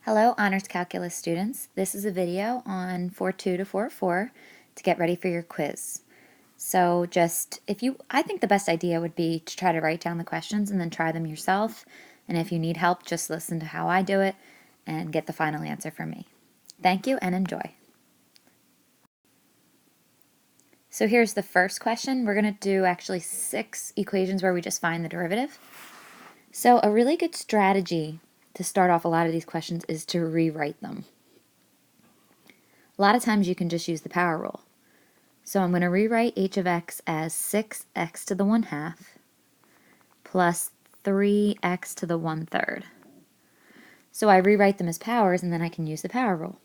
Hello, Honors Calculus students. This is a video on 4.2 to 4.4 to get ready for your quiz. So I think the best idea would be to try to write down the questions and then try them yourself. And if you need help, just listen to how I do it and get the final answer from me. Thank you and enjoy. So here's the first question. We're going to do actually 6 equations where we just find the derivative. So a really good strategy to start off a lot of these questions is to rewrite them. A lot of times you can just use the power rule. So I'm going to rewrite h of x as 6x to the 1/2 plus 3x to the 1/3. So I rewrite them as powers and then I can use the power rule.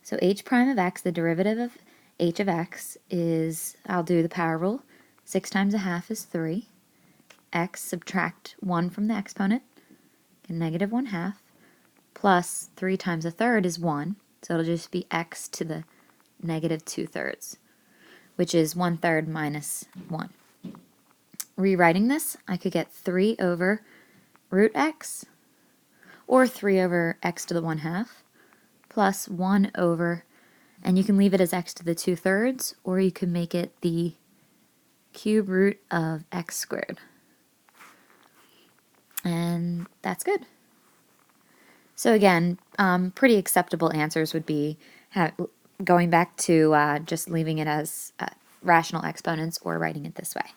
So h prime of x, the derivative of h of x is, I'll do the power rule, 6 times 1/2 is 3, x subtract 1 from the exponent, get negative 1/2, plus 3 times 1/3 is 1, so it'll just be x to the negative 2/3, which is 1/3 minus 1. Rewriting this, I could get 3 over root x, or 3 over x to the 1/2, plus 1 over, and you can leave it as x to the 2/3, or you can make it the cube root of x squared. And that's good. So again, pretty acceptable answers would be going back to just leaving it as rational exponents or writing it this way.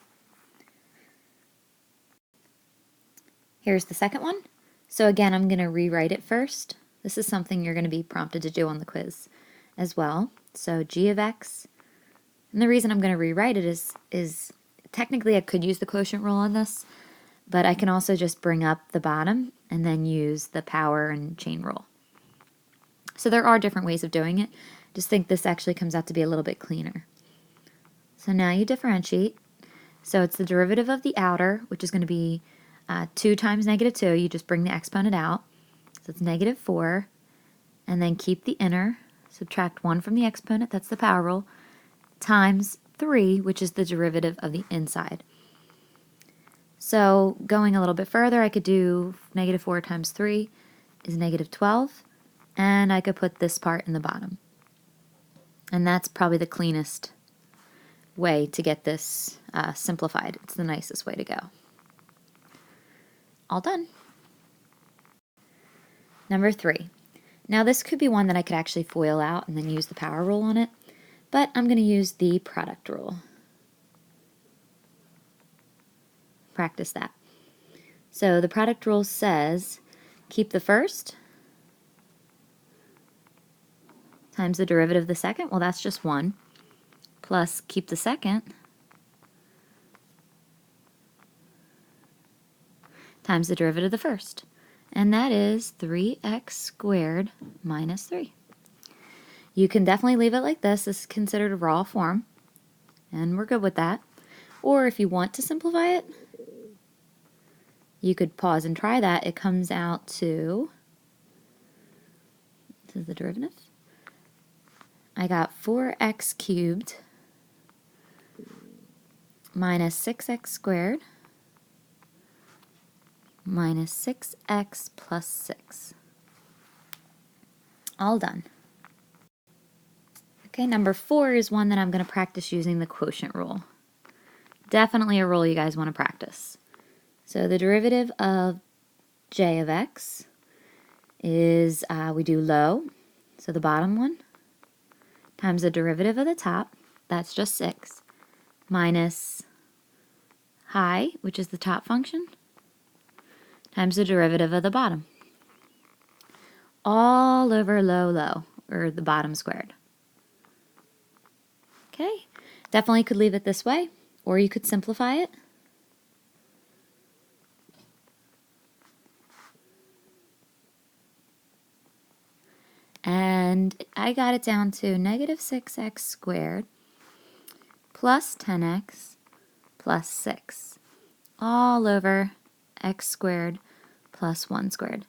Here's the second one. So again, I'm going to rewrite it first. This is something you're going to be prompted to do on the quiz as well. So g of x, and the reason I'm going to rewrite it is technically I could use the quotient rule on this, but I can also just bring up the bottom and then use the power and chain rule. So there are different ways of doing it. Just think this actually comes out to be a little bit cleaner. So now you differentiate. So it's the derivative of the outer, which is going to be 2 times negative 2. You just bring the exponent out. So it's negative 4. And then keep the inner. Subtract 1 from the exponent, that's the power rule, times 3, which is the derivative of the inside. So going a little bit further, I could do negative 4 times 3 is negative 12. And I could put this part in the bottom. And that's probably the cleanest way to get this simplified. It's the nicest way to go. All done. Number 3. Now this could be one that I could actually FOIL out and then use the power rule on it, but I'm going to use the product rule. Practice that. So the product rule says keep the first times the derivative of the second, well that's just 1, plus keep the second times the derivative of the first. And that is 3x squared minus 3. You can definitely leave it like this. This is considered a raw form, and we're good with that. Or if you want to simplify it, you could pause and try that. It comes out to, this is the derivative. I got 4x cubed minus 6x squared minus 6x plus 6. All done. Okay, number 4 is one that I'm going to practice using the quotient rule. Definitely a rule you guys want to practice. So the derivative of j of x is, we do low, so the bottom one, times the derivative of the top, that's just 6, minus high, which is the top function, times the derivative of the bottom. All over low, or the bottom squared. Okay, definitely could leave it this way, or you could simplify it. And I got it down to negative 6x squared plus 10x plus 6, all over x squared plus 1 squared.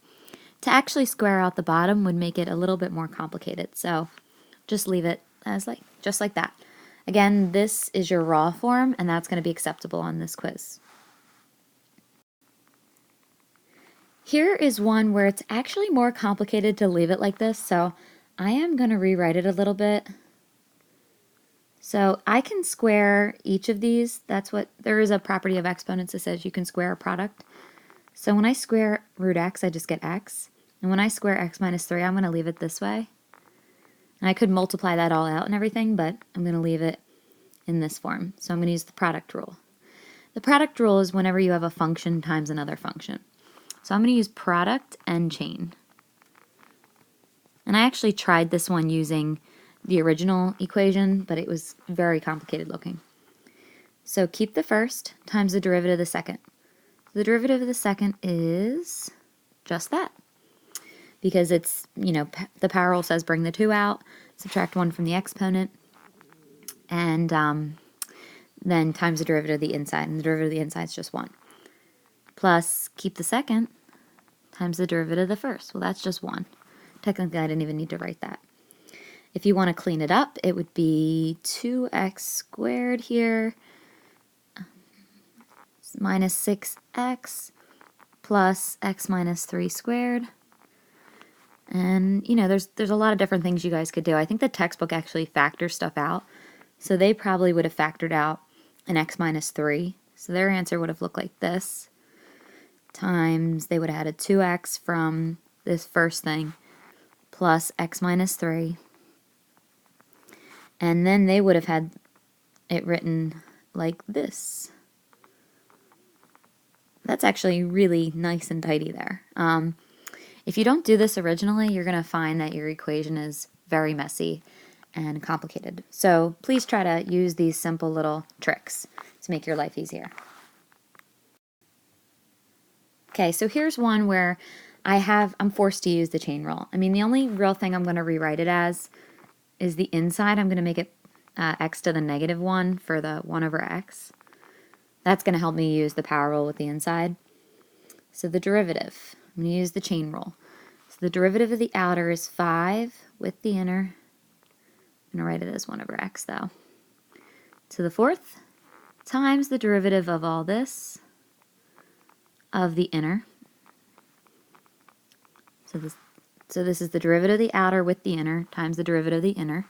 To actually square out the bottom would make it a little bit more complicated, so just leave it as just like that. Again, this is your raw form, and that's going to be acceptable on this quiz. Here is one where it's actually more complicated to leave it like this, so I am going to rewrite it a little bit. So I can square each of these. There is a property of exponents that says you can square a product. So when I square root x, I just get x. And when I square x minus 3, I'm going to leave it this way. And I could multiply that all out and everything, but I'm going to leave it in this form. So I'm going to use the product rule. The product rule is whenever you have a function times another function. So I'm going to use product and chain. And I actually tried this one using the original equation, but it was very complicated looking. So keep the first times the derivative of the second. The derivative of the second is just that. Because it's, the power rule says bring the 2 out, subtract 1 from the exponent, and then times the derivative of the inside. And the derivative of the inside is just 1. Plus, keep the second times the derivative of the first. Well, that's just 1. Technically, I didn't even need to write that. If you want to clean it up, it would be 2x squared here minus 6x plus x minus 3 squared. And, there's a lot of different things you guys could do. I think the textbook actually factors stuff out. So they probably would have factored out an x minus 3. So their answer would have looked like this. Times, they would have had a 2x from this first thing plus x minus 3. And then they would have had it written like this. That's actually really nice and tidy there. If you don't do this originally, you're going to find that your equation is very messy and complicated. So please try to use these simple little tricks to make your life easier. Okay, so here's one where I'm forced to use the chain rule. I mean, the only real thing I'm going to rewrite it as is the inside. I'm going to make it x to the negative 1 for the 1 over x. That's going to help me use the power rule with the inside. So the derivative, I'm going to use the chain rule. So the derivative of the outer is 5 with the inner. I'm going to write it as 1 over x though. To the fourth times the derivative of all this of the inner. So this is the derivative of the outer with the inner times the derivative of the inner.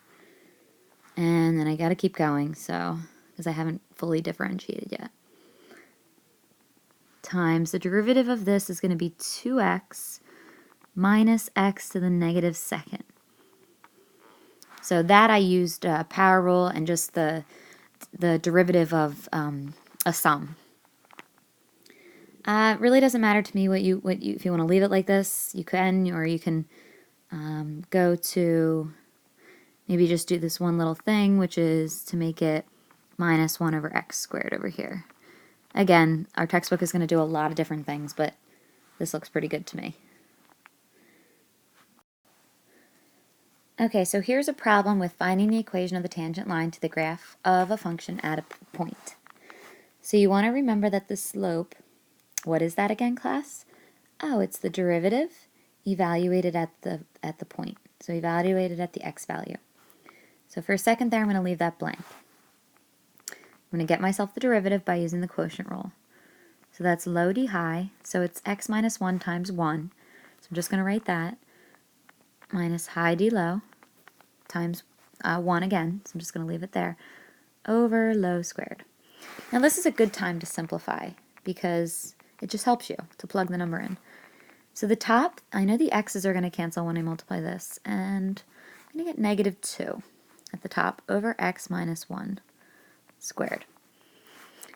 And then I got to keep going, because I haven't fully differentiated yet. Times the derivative of this is going to be 2x minus x to the negative second. So that I used power rule and just the derivative of a sum. It really doesn't matter to me if you want to leave it like this, you can, or you can go to maybe just do this one little thing, which is to make it minus 1 over x squared over here. Again, our textbook is going to do a lot of different things, but this looks pretty good to me. Okay, so here's a problem with finding the equation of the tangent line to the graph of a function at a point. So you want to remember that the slope, what is that again, class? Oh, it's the derivative evaluated at the point. So evaluated at the x value. So for a second there, I'm going to leave that blank. I'm going to get myself the derivative by using the quotient rule. So that's low d high, so it's x minus 1 times 1. So I'm just going to write that, minus high d low, times 1 again, so I'm just going to leave it there, over low squared. Now this is a good time to simplify, because it just helps you to plug the number in. So the top, I know the x's are going to cancel when I multiply this, and I'm going to get negative 2 at the top over x minus 1 squared.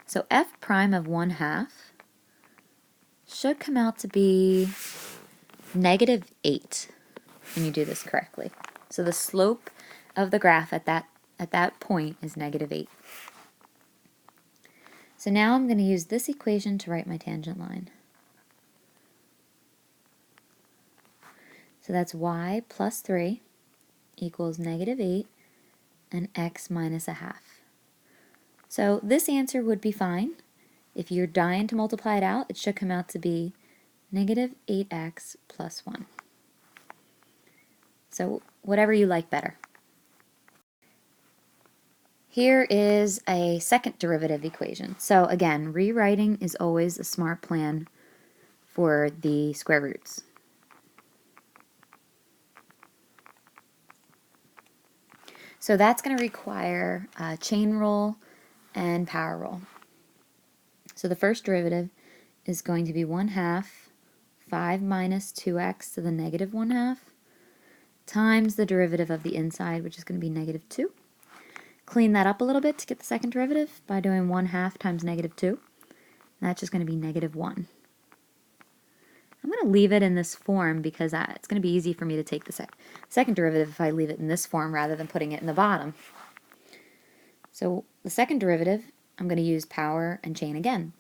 So f prime of 1/2 should come out to be negative 8 when you do this correctly. So the slope of the graph at that point is negative 8. So now I'm going to use this equation to write my tangent line. So that's y plus 3 equals negative 8 and x minus 1/2. So this answer would be fine. If you're dying to multiply it out, it should come out to be negative 8x plus 1. So whatever you like better. Here is a second derivative equation. So again, rewriting is always a smart plan for the square roots. So that's going to require a chain rule and power rule. So the first derivative is going to be 1/2 5 minus 2x to the negative 1/2 times the derivative of the inside, which is going to be -2. Clean that up a little bit to get the second derivative by doing 1/2 times -2. And that's just going to be -1. I'm going to leave it in this form because it's going to be easy for me to take the second derivative if I leave it in this form rather than putting it in the bottom. So the second derivative, I'm going to use power and chain again.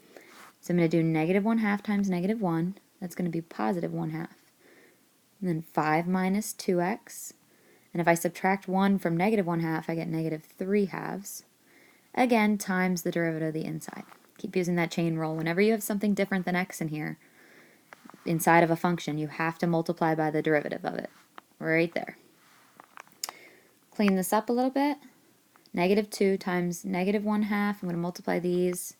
So I'm going to do -1/2 times -1. That's going to be +1/2. And then 5 minus 2x. And if I subtract 1 from -1/2, I get -3/2. Again, times the derivative of the inside. Keep using that chain rule. Whenever you have something different than x in here, inside of a function, you have to multiply by the derivative of it. Right there. Clean this up a little bit. -2 times -1/2, I'm going to multiply these,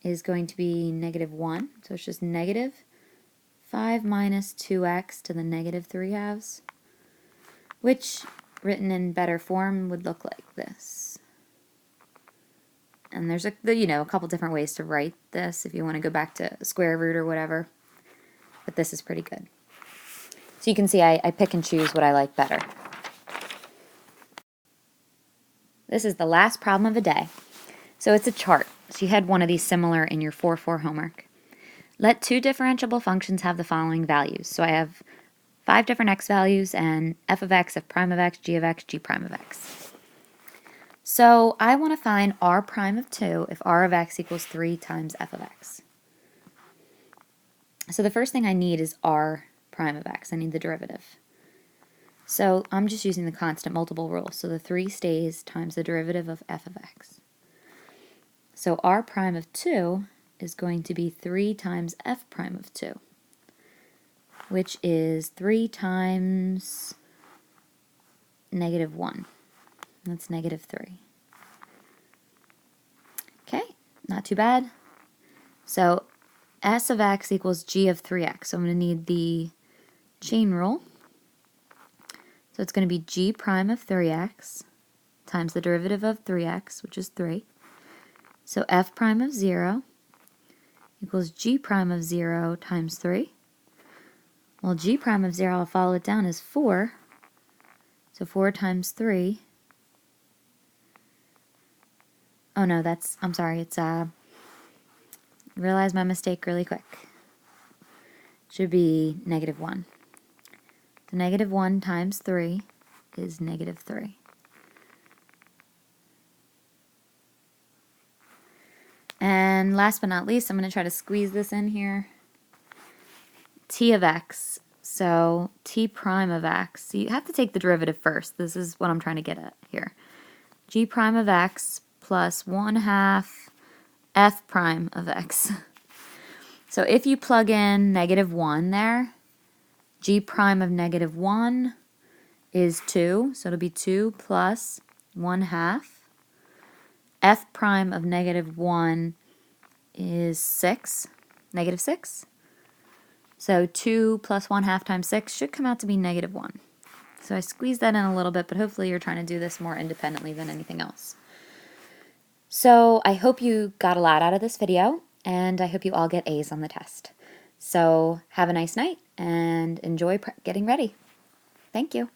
is going to be -1. So it's just -5 minus 2x to the -3/2, which, written in better form, would look like this. And there's a couple different ways to write this if you want to go back to square root or whatever. But this is pretty good. So you can see I pick and choose what I like better. This is the last problem of the day. So it's a chart. So you had one of these similar in your 4-4 homework. Let two differentiable functions have the following values. So I have 5 different x values and f of x, f prime of x, g of x, g prime of x. So I want to find r prime of 2 if r of x equals 3 times f of x. So the first thing I need is r prime of x. I need the derivative. So I'm just using the constant multiple rule. So the 3 stays times the derivative of f of x. So r prime of 2 is going to be 3 times f prime of 2, which is 3 times -1. That's -3. Okay, not too bad. So s of x equals g of 3x. So I'm going to need the chain rule. So it's going to be g prime of 3x times the derivative of 3x, which is 3. So f prime of 0 equals g prime of 0 times 3. Well, g prime of 0, I'll follow it down, as 4. So 4 times 3. Oh no, I'm sorry, it's, realize my mistake really quick. Should be -1. So -1 times 3 is -3. And last but not least, I'm going to try to squeeze this in here. T of x. So t prime of x. So you have to take the derivative first. This is what I'm trying to get at here. G prime of x plus 1/2 f prime of x. So if you plug in -1 there, g prime of -1 is 2. So it'll be 2 plus 1/2. F prime of -1 is 6, -6. So 2 plus 1/2 times 6 should come out to be -1. So I squeezed that in a little bit, but hopefully you're trying to do this more independently than anything else. So I hope you got a lot out of this video, and I hope you all get A's on the test. So have a nice night, and enjoy getting ready. Thank you.